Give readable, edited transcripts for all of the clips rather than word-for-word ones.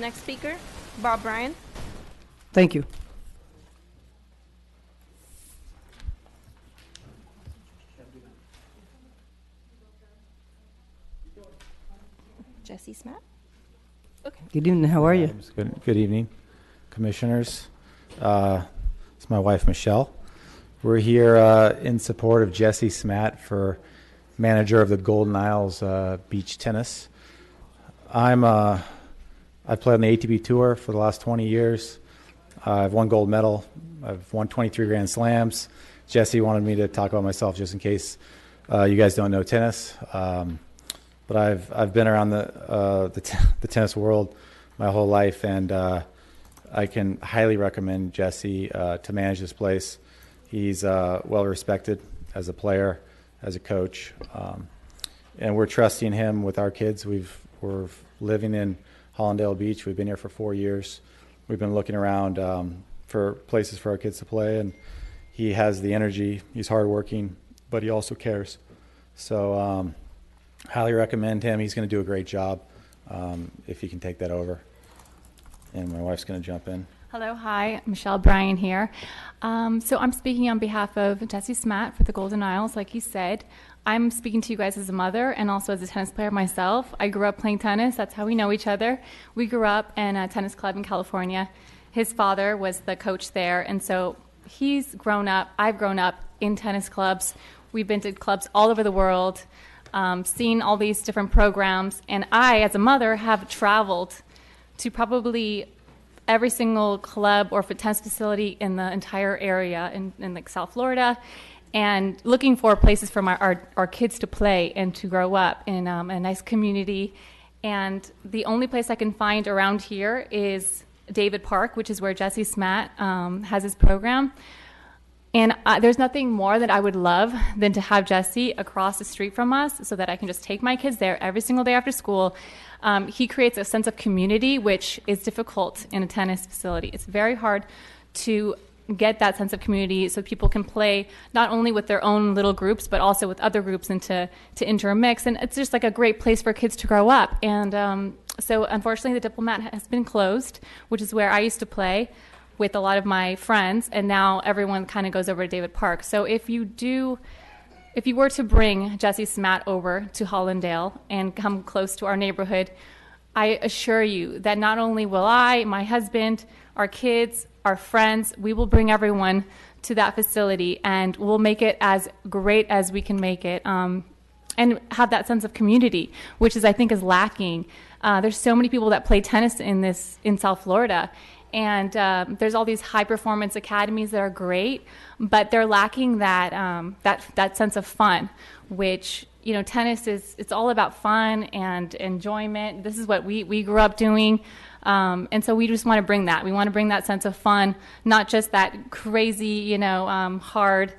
Next speaker, Bob Bryan. Thank you. Jesse Smatt. Okay. Good evening. How are you? Good evening, commissioners. It's my wife, Michelle. We're here in support of Jesse Smatt for manager of the Golden Isles Beach Tennis. I played on the ATP Tour for the last 20 years. I've won gold medal. I've won 23 Grand Slams. Jesse wanted me to talk about myself just in case you guys don't know tennis. But I've been around the tennis world my whole life, and I can highly recommend Jesse to manage this place. He's well respected as a player, as a coach, and we're trusting him with our kids. We're living in Hallandale Beach. We've been here for 4 years. We've been looking around for places for our kids to play, and he has the energy. He's hardworking, but he also cares. So highly recommend him. He's going to do a great job if he can take that over. And my wife's going to jump in. Hello, hi, Michelle Bryan here. So I'm speaking on behalf of Jesse Smatt for the Golden Isles, like he said. I'm speaking to you guys as a mother and also as a tennis player myself. I grew up playing tennis. That's how we know each other. We grew up in a tennis club in California. His father was the coach there, and so he's grown up. I've grown up in tennis clubs. We've been to clubs all over the world, seen all these different programs, and I, as a mother, have traveled to probably every single club or tennis facility in the entire area in like South Florida, and looking for places for our kids to play and to grow up in a nice community. And the only place I can find around here is David Park, which is where Jesse Smatt has his program. And there's nothing more that I would love than to have Jesse across the street from us so that I can just take my kids there every single day after school. He creates a sense of community, which is difficult in a tennis facility. It's very hard to get that sense of community so people can play not only with their own little groups, but also with other groups and to intermix. And it's just like a great place for kids to grow up. And so unfortunately, the Diplomat has been closed, which is where I used to play with a lot of my friends, and now everyone kind of goes over to David Park. So if you were to bring Jesse Smatt over to Hallandale and come close to our neighborhood, I assure you that not only will I, my husband, our kids, our friends, we will bring everyone to that facility, and we'll make it as great as we can make it, and have that sense of community, which I think is lacking. There's so many people that play tennis in South Florida, and there's all these high performance academies that are great, but they're lacking that sense of fun, which, you know, tennis it's all about fun and enjoyment. This is what we grew up doing, and so we just want to bring that. We want to bring that sense of fun, not just that crazy, hard,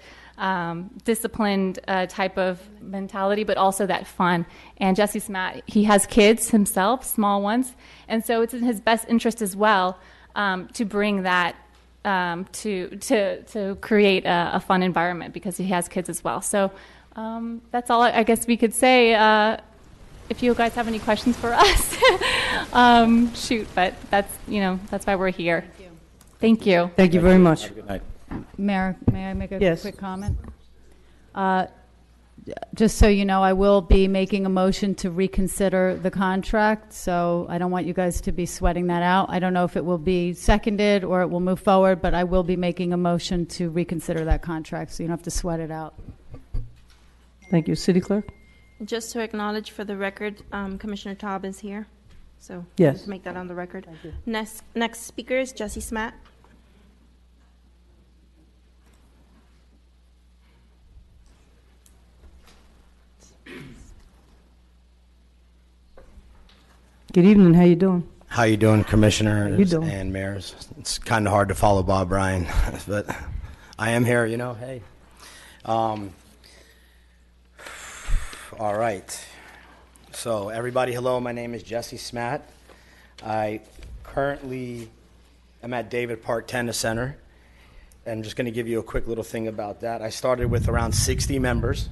disciplined type of mentality, but also that fun. And Jesse Smatt, he has kids himself, small ones, and so it's in his best interest as well to bring that to create a fun environment, because he has kids as well. So that's all I guess we could say. If you guys have any questions for us, shoot. But that's why we're here. Thank you. Thank you very much. Have a good night. Mayor, may I make a Yes. quick comment? Just so you know, I will be making a motion to reconsider the contract, so I don't want you guys to be sweating that out. I don't know if it will be seconded or it will move forward, but I will be making a motion to reconsider that contract, so you don't have to sweat it out. Thank you. City Clerk? Just to acknowledge for the record, Commissioner Taub is here. So Yes. just make that on the record. Next speaker is Jesse Smatt. Good evening. How you doing? How you doing, commissioners You doing? and mayors? It's kind of hard to follow Bob Bryan, but I am here, hey. All right. So everybody, hello, my name is Jesse Smatt. I currently am at David Park Tennis Center. I'm just going to give you a quick little thing about that. I started with around 60 members,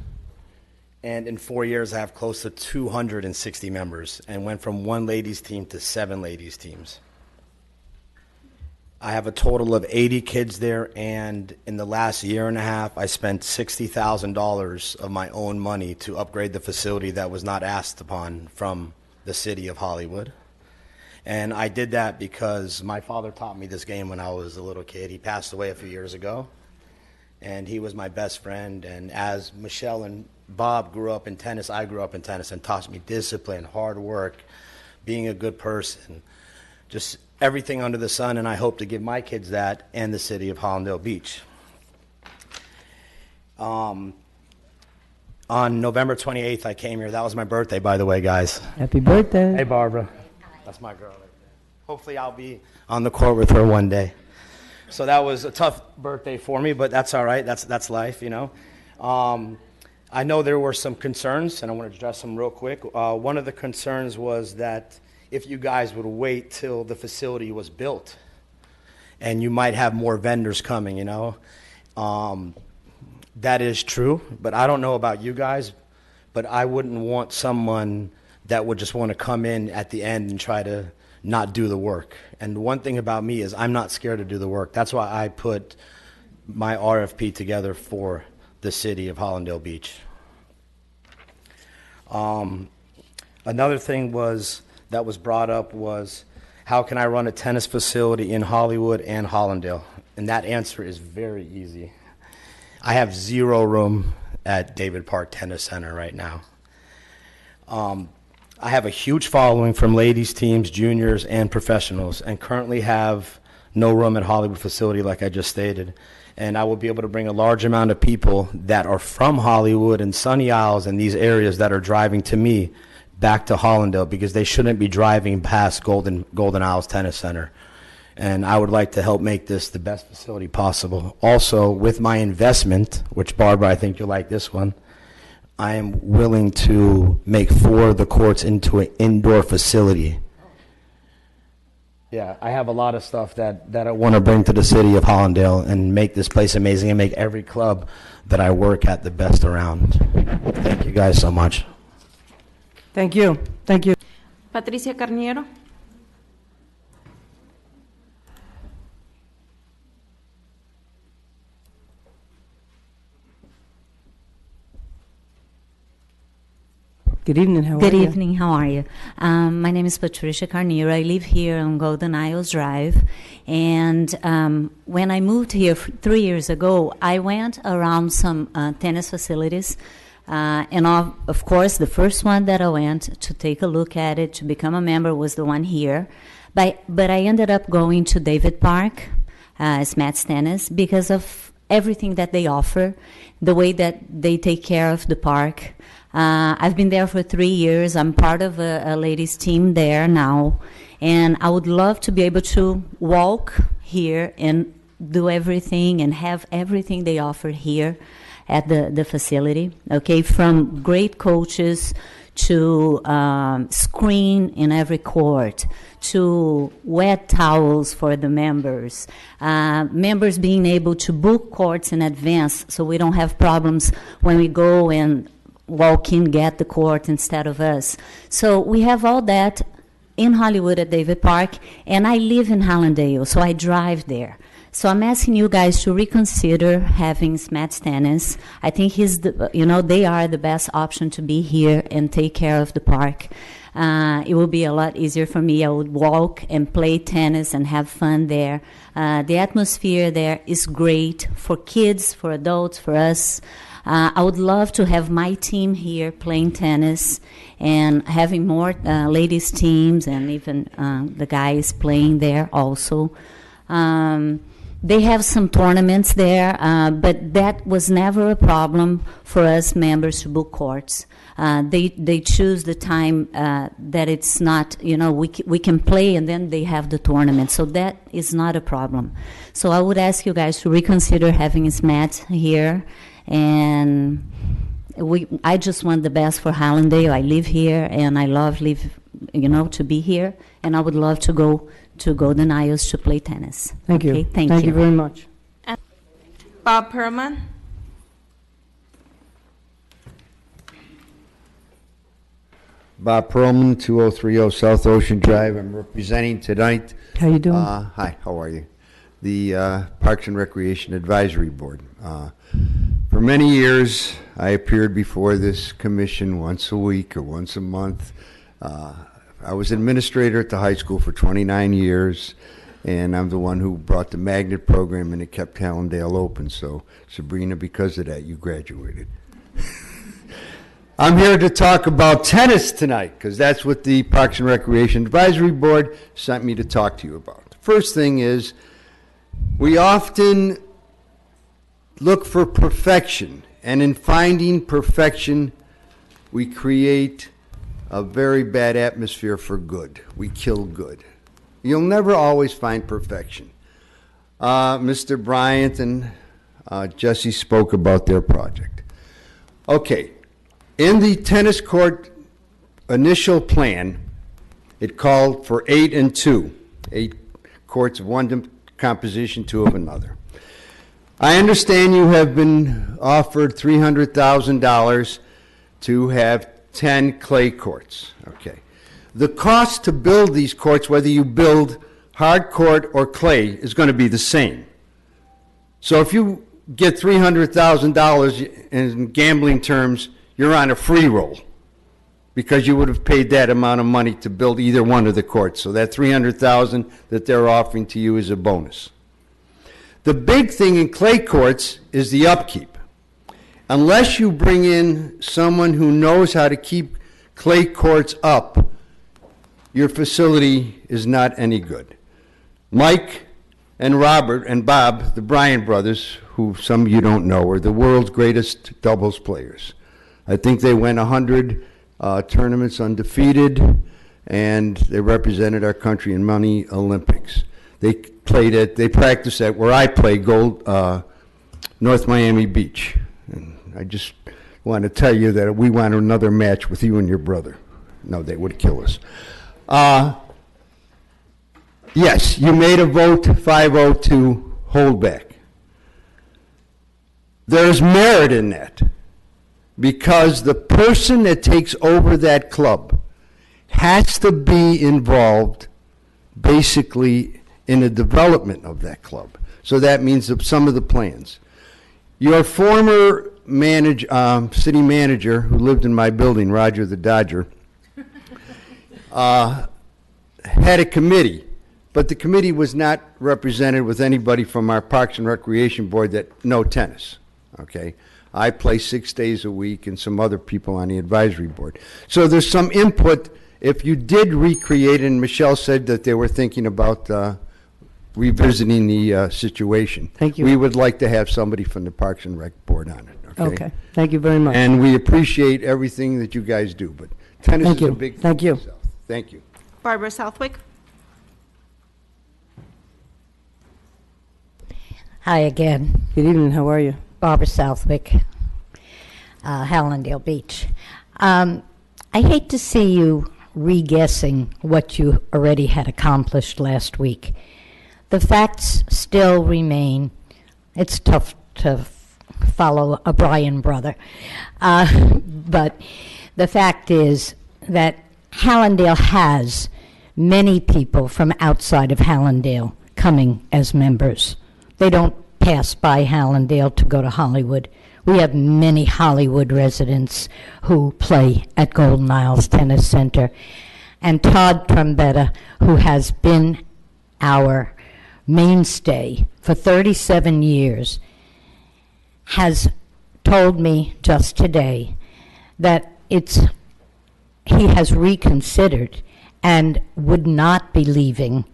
And in 4 years, I have close to 260 members and went from 1 ladies team to 7 ladies teams. I have a total of 80 kids there, and in the last year and a half, I spent $60,000 of my own money to upgrade the facility that was not asked upon from the city of Hollywood. And I did that because my father taught me this game when I was a little kid. He passed away a few years ago, and he was my best friend. And as Michelle and Bob grew up in tennis, I grew up in tennis, and taught me discipline, hard work, being a good person, just everything under the sun, and I hope to give my kids that and the city of Hallandale Beach. On November 28th, I came here. That was my birthday, by the way, guys. Happy birthday. Hey, Barbara. That's my girl right there. Hopefully I'll be on the court with her one day. So that was a tough birthday for me, but that's all right. That's life, you know. I know there were some concerns, and I want to address them real quick. One of the concerns was that if you guys would wait till the facility was built, and you might have more vendors coming, you know. That is true, but I don't know about you guys, but I wouldn't want someone that would just want to come in at the end and try to not do the work. And one thing about me is I'm not scared to do the work. That's why I put my RFP together for the city of Hallandale Beach. Another thing that was brought up was, how can I run a tennis facility in Hollywood and Hallandale? And that answer is very easy. I have 0 room at David Park Tennis Center right now. I have a huge following from ladies teams, juniors, and professionals, and currently have no room at Hollywood facility like I just stated. And I will be able to bring a large amount of people that are from Hollywood and Sunny Isles and these areas that are driving to me back to Hallandale, because they shouldn't be driving past Golden Isles Tennis Center. And I would like to help make this the best facility possible. Also, with my investment, which Barbara, I think you'll like this one, I am willing to make 4 of the courts into an indoor facility. Yeah, I have a lot of stuff that I want to bring to the city of Hallandale and make this place amazing and make every club that I work at the best around. Thank you guys so much. Thank you. Thank you. Patricia Carniero. Good evening. How are Good you? evening. How are you? My name is Patricia Carneiro. I live here on Golden Isles Drive. And when I moved here 3 years ago, I went around some tennis facilities. And of course, the first one that I went to take a look at it, to become a member, was the one here. But I ended up going to David Park, Smats Tennis, because of everything that they offer, the way that they take care of the park. I've been there for 3 years. I'm part of a ladies team there now. And I would love to be able to walk here and do everything and have everything they offer here at the facility, okay? From great coaches to screen in every court, to wet towels for the members, members being able to book courts in advance so we don't have problems when we go and walk in, get the court instead of us. So we have all that in Hollywood at David Park, and I live in Hallandale, so I drive there. So I'm asking you guys to reconsider having Smats Tennis. I think they are the best option to be here and take care of the park. It will be a lot easier for me. I would walk and play tennis and have fun there. The atmosphere there is great for kids, for adults, for us. I would love to have my team here playing tennis and having more ladies teams and even the guys playing there also. They have some tournaments there, but that was never a problem for us members to book courts. They choose the time that it's not, we can play, and then they have the tournament. So that is not a problem. So I would ask you guys to reconsider having Smats here. And I just want the best for Hallandale. I live here, and I love to be here. And I would love to go to Golden Isles to play tennis. Thank you. Okay, thank you you. very much. Bob Perlman. Bob Perlman, 2030 South Ocean Drive. I'm representing tonight. How you doing? Hi, how are you? The Parks and Recreation Advisory Board. For many years, I appeared before this commission once a week or once a month. I was administrator at the high school for 29 years, and I'm the one who brought the magnet program and it kept Hallandale open. So, Sabrina, because of that, you graduated. I'm here to talk about tennis tonight because that's what the Parks and Recreation Advisory Board sent me to talk to you about. The first thing is we often look for perfection, and in finding perfection, we create a very bad atmosphere for good. We kill good. You'll never always find perfection. Mr. Bryant and Jesse spoke about their project. Okay. In the tennis court initial plan, it called for 8 and 2, 8 courts of one composition, 2 of another. I understand you have been offered $300,000 to have 10 clay courts. Okay. The cost to build these courts, whether you build hard court or clay, is going to be the same. So if you get $300,000 in gambling terms, you're on a free roll because you would have paid that amount of money to build either one of the courts. So that $300,000 that they're offering to you is a bonus. The big thing in clay courts is the upkeep. Unless you bring in someone who knows how to keep clay courts up, your facility is not any good. Mike and Robert and Bob, the Bryan brothers, who some of you don't know, are the world's greatest doubles players. I think they went 100 tournaments undefeated, and they represented our country in many Olympics. They practiced at where I play, North Miami Beach. And I just want to tell you that we want another match with you and your brother. No, they would kill us. Yes, you made a vote 5-0 to hold back. There's merit in that, because the person that takes over that club has to be involved basically in the development of that club. So that means that some of the plans. Your former city manager, who lived in my building, Roger the Dodger, had a committee, but the committee was not represented with anybody from our Parks and Recreation Board that know tennis, okay? I play 6 days a week and some other people on the advisory board. So there's some input. If you did recreate, and Michelle said that they were thinking about revisiting the situation. Thank you. We would like to have somebody from the Parks and Rec Board on it, okay? Okay. Thank you very much. And we appreciate everything that you guys do, but tennis Thank is a you. big thing. Thank you. for the South. Thank you. Barbara Southwick. Hi again, Good evening. How are you? Barbara Southwick, Hallandale Beach. I hate to see you re-guessing what you already had accomplished last week. The facts still remain. It's tough to follow a Bryan brother. But the fact is that Hallandale has many people from outside of Hallandale coming as members. They don't pass by Hallandale to go to Hollywood. We have many Hollywood residents who play at Golden Isles Tennis Center. And Todd Trombetta, who has been our mainstay for 37 years, has told me just today that he has reconsidered and would not be leaving.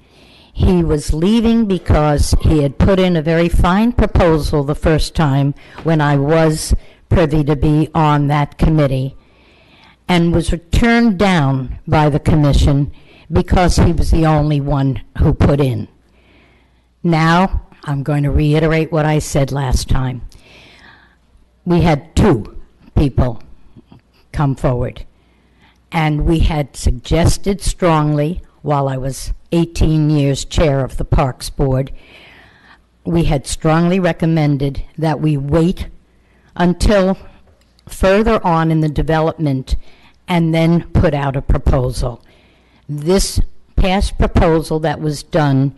He was leaving because he had put in a very fine proposal the first time when I was privy to be on that committee, and was turned down by the commission because he was the only one who put in. Now, I'm going to reiterate what I said last time. We had 2 people come forward, and we had suggested strongly, while I was 18 years chair of the Parks Board, we had strongly recommended that we wait until further on in the development and then put out a proposal. This past proposal that was done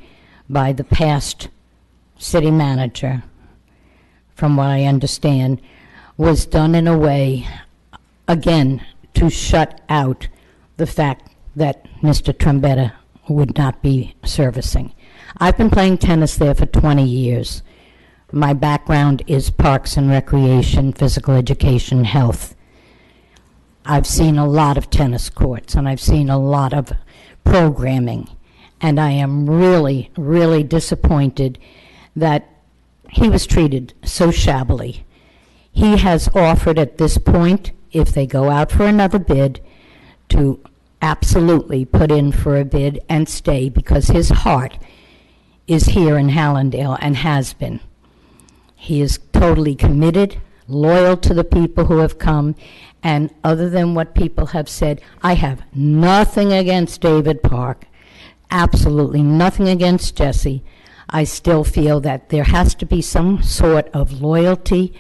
by the past city manager, from what I understand, was done in a way, again, to shut out the fact that Mr. Trombetta would not be servicing. I've been playing tennis there for 20 years. My background is parks and recreation, physical education, health. I've seen a lot of tennis courts, and I've seen a lot of programming, and I am really, really disappointed that he was treated so shabbily. He has offered at this point, if they go out for another bid, to absolutely put in for a bid and stay, because his heart is here in Hallandale and has been. He is totally committed, loyal to the people who have come, and other than what people have said, I have nothing against David Park, absolutely nothing against Jesse. I still feel that there has to be some sort of loyalty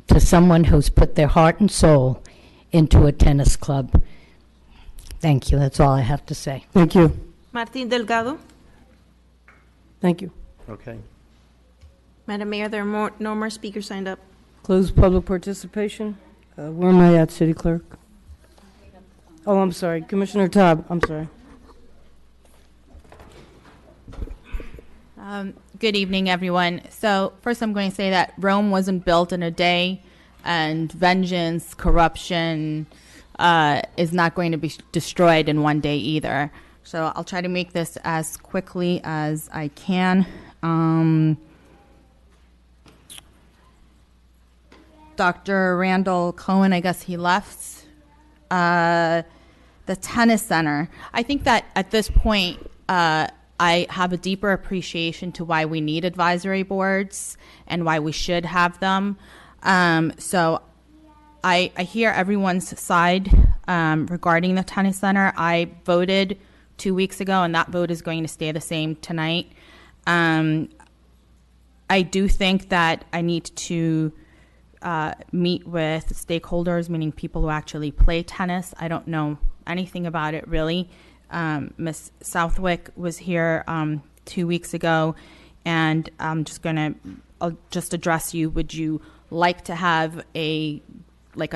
to someone who's put their heart and soul into a tennis club. Thank you. That's all I have to say. Thank you. Martin Delgado. Thank you. Okay. Madam Mayor, there are no more speakers signed up. Close public participation. Where am I at, City Clerk? Oh, I'm sorry. Commissioner Todd, I'm sorry. Good evening, everyone. So first I'm going to say that Rome wasn't built in a day, and vengeance, corruption is not going to be destroyed in one day either. So I'll try to make this as quickly as I can. Dr. Randall Cohen, I guess he left. The tennis center. I think that at this point, I have a deeper appreciation to why we need advisory boards and why we should have them. So I hear everyone's side regarding the tennis center. I voted 2 weeks ago, and that vote is going to stay the same tonight. I do think that I need to meet with stakeholders, meaning people who actually play tennis. I don't know anything about it, really. Ms. Southwick was here 2 weeks ago, and I'll just address you. Would you like to have a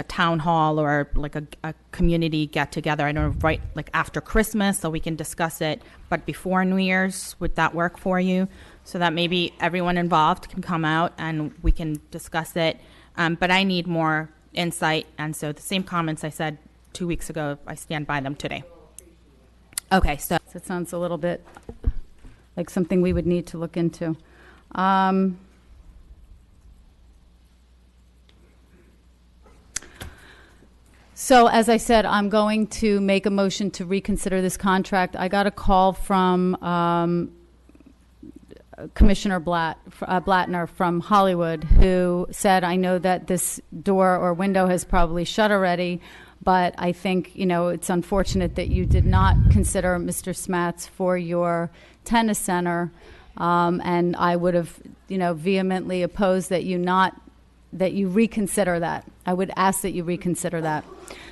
town hall or like a community get together? I don't know, right, like after Christmas, so we can discuss it, but before New Year's, would that work for you? So that maybe everyone involved can come out and we can discuss it. But I need more insight, and so the same comments I said 2 weeks ago, I stand by them today. Okay, so It sounds a little bit like something we would need to look into. So as I said, I'm going to make a motion to reconsider this contract. I got a call from Commissioner Blattner from Hollywood, who said, I know that this door or window has probably shut already, but I think, it's unfortunate that you did not consider Mr. Smats for your tennis center, and I would have, vehemently opposed that you reconsider that. I would ask that you reconsider that.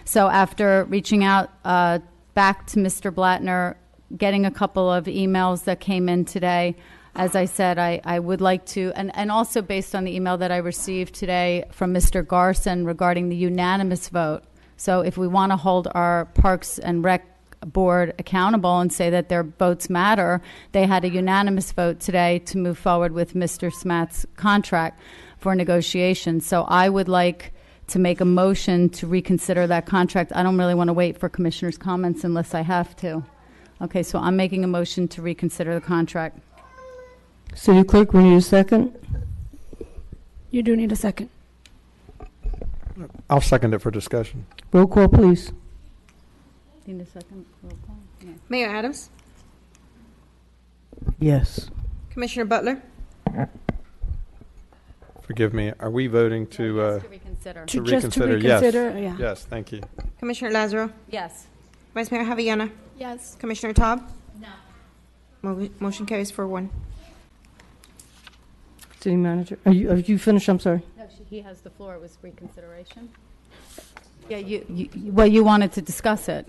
So after reaching out back to Mr. Blattner, getting a couple of emails that came in today, as I said, I would like to, and also based on the email that I received today from Mr. Garson regarding the unanimous vote. So if we want to hold our Parks and Rec board accountable and say that their votes matter, they had a unanimous vote today to move forward with Mr. Smat's contract for negotiation. So I would like to make a motion to reconsider that contract. I don't really want to wait for commissioners' comments unless I have to. Okay, so I'm making a motion to reconsider the contract. City Clerk, we need a second. You do need a second. I'll second it for discussion. Roll call, please. Need a second? Roll call? Yeah. Mayor Adams. Yes. Commissioner Butler. Forgive me. Are we voting to Yes, to reconsider. to Just to reconsider? reconsider, Yes. yeah. Yes. Thank you. Commissioner Lazaro. Yes. Vice Mayor Javillana. Yes. Commissioner Taub. No. Motion carries 4-1. City Manager, are you finished? I'm sorry. No, he has the floor. It was reconsideration. Yeah, well, you wanted to discuss it.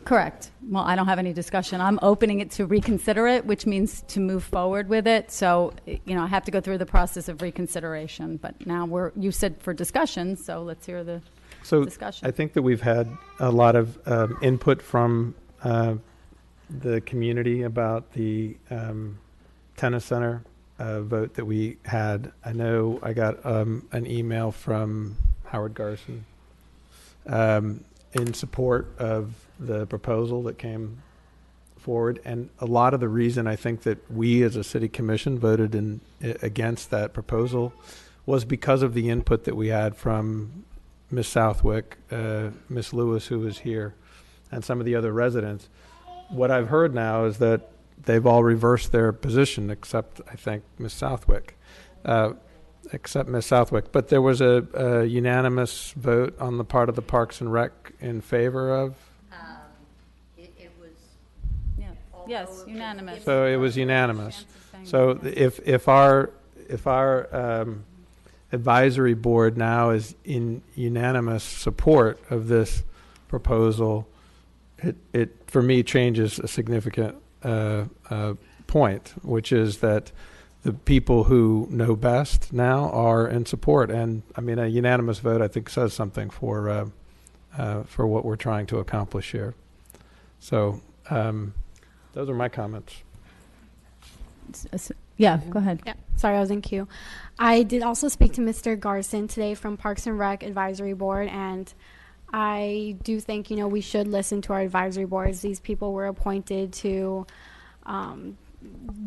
Correct. Well, I don't have any discussion. I'm opening it to reconsider it, which means to move forward with it. So, I have to go through the process of reconsideration. But now you said for discussion, so let's hear the discussion. I think that we've had a lot of input from the community about the tennis center vote that we had. I know I got an email from Howard Garson in support of the proposal that came forward, and a lot of the reason I think that we as a city commission voted against that proposal was because of the input that we had from Ms. Southwick, Ms. Lewis, who was here, and some of the other residents. What I've heard now is that they've all reversed their position, except I think Ms. Southwick. But there was a unanimous vote on the part of the Parks and Rec in favor of. It was. Yeah. Yes, unanimous. So it was unanimous. So if our advisory board now is in unanimous support of this proposal, it for me changes a significant point, which is that the people who know best now are in support. And I mean, a unanimous vote, I think, says something for what we're trying to accomplish here. So those are my comments. Yeah, go ahead. Yeah, sorry, I was in queue. I did also speak to Mr. Garson today from Parks and Rec Advisory Board, and I do think, we should listen to our advisory boards. These people were appointed to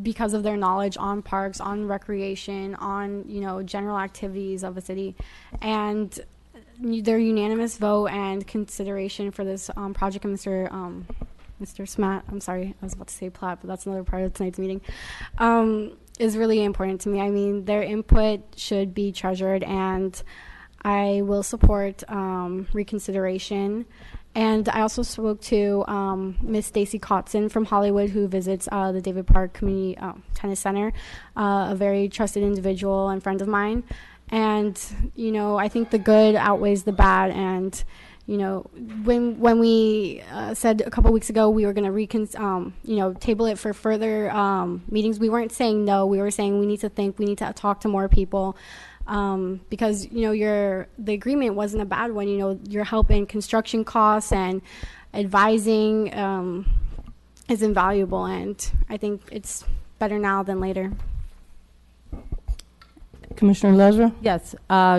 because of their knowledge on parks, on recreation, on, general activities of a city. And their unanimous vote and consideration for this project, and Mr. Smat, I'm sorry, I was about to say Platt, but that's another part of tonight's meeting, is really important to me. I mean, their input should be treasured, and I will support reconsideration. And I also spoke to Miss Stacy Kotson from Hollywood, who visits the David Park Community Tennis Center, a very trusted individual and friend of mine. And, I think the good outweighs the bad. And, when we said a couple weeks ago we were going to table it for further meetings, we weren't saying no. We were saying we need to think, we need to talk to more people. Because the agreement wasn't a bad one. You're helping construction costs, and advising is invaluable, and I think it's better now than later. Commissioner Lesra? Yes,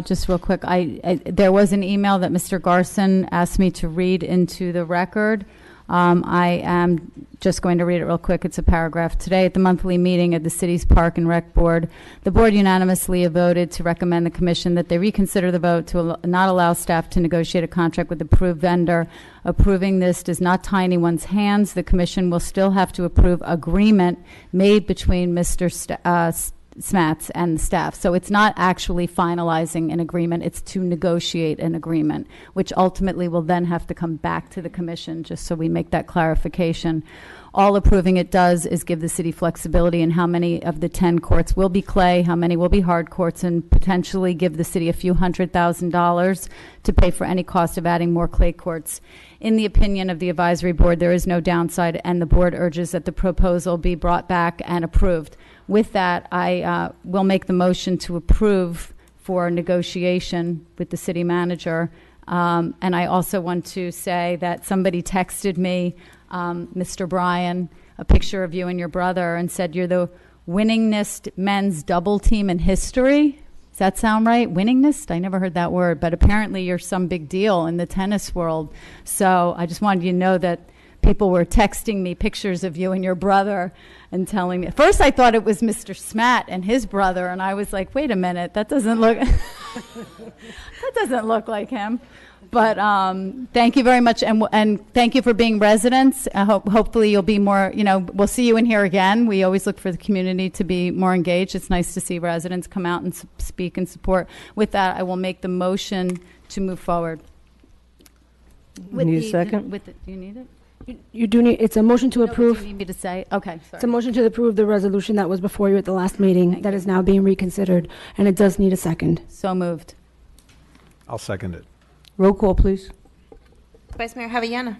just real quick. There was an email that Mr. Garson asked me to read into the record. I am just going to read it real quick. It's a paragraph. Today, at the monthly meeting of the city's Park and Rec Board, the board unanimously voted to recommend the commission that they reconsider the vote to not allow staff to negotiate a contract with the approved vendor. Approving this does not tie anyone's hands. The commission will still have to approve agreement made between Mr. Smats and the staff. So it's not actually finalizing an agreement, it's to negotiate an agreement, which ultimately will then have to come back to the commission, just so we make that clarification. All approving it does is give the city flexibility in how many of the 10 courts will be clay, how many will be hard courts, and potentially give the city a few $100,000 to pay for any cost of adding more clay courts. In the opinion of the advisory board, there is no downside, and the board urges that the proposal be brought back and approved. With that, I will make the motion to approve for negotiation with the city manager. And I also want to say that somebody texted me, Mr. Bryan, a picture of you and your brother, and said you're the winningest men's double team in history. Does that sound right? Winningest? I never heard that word, but apparently you're some big deal in the tennis world. So I just wanted you to know that people were texting me pictures of you and your brother and telling me. At first I thought it was Mr. Smat and his brother, and I was like, wait a minute, that doesn't look that doesn't look like him. But thank you very much, and thank you for being residents. Hopefully you'll be more, we'll see you in here again. We always look for the community to be more engaged. It's nice to see residents come out and speak and support. With that, I will make the motion to move forward. Need a second? Do you need it? You do need, it's a motion to approve. Do you need me to say? Okay, sorry. It's a motion to approve the resolution that was before you at the last meeting that is now being reconsidered, and it does need a second. So moved. I'll second it. Roll call, please. Vice Mayor Javillana,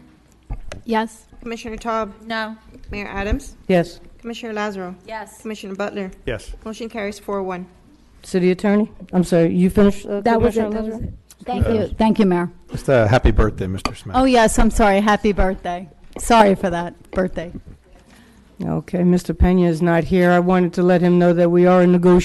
Yes. Commissioner Taub, No. Mayor Adams, Yes. Commissioner Lazaro, Yes. Commissioner Butler. Yes. Motion carries 4-1. City Attorney? I'm sorry, you finished? That was it. Commissioner That was Lazaro? it. Thank you. Thank you, Mayor. Just a happy birthday, Mr. Smith. Oh, yes, I'm sorry. Happy birthday. Sorry for that birthday. Okay, Mr. Pena is not here. I wanted to let him know that we are in negotiations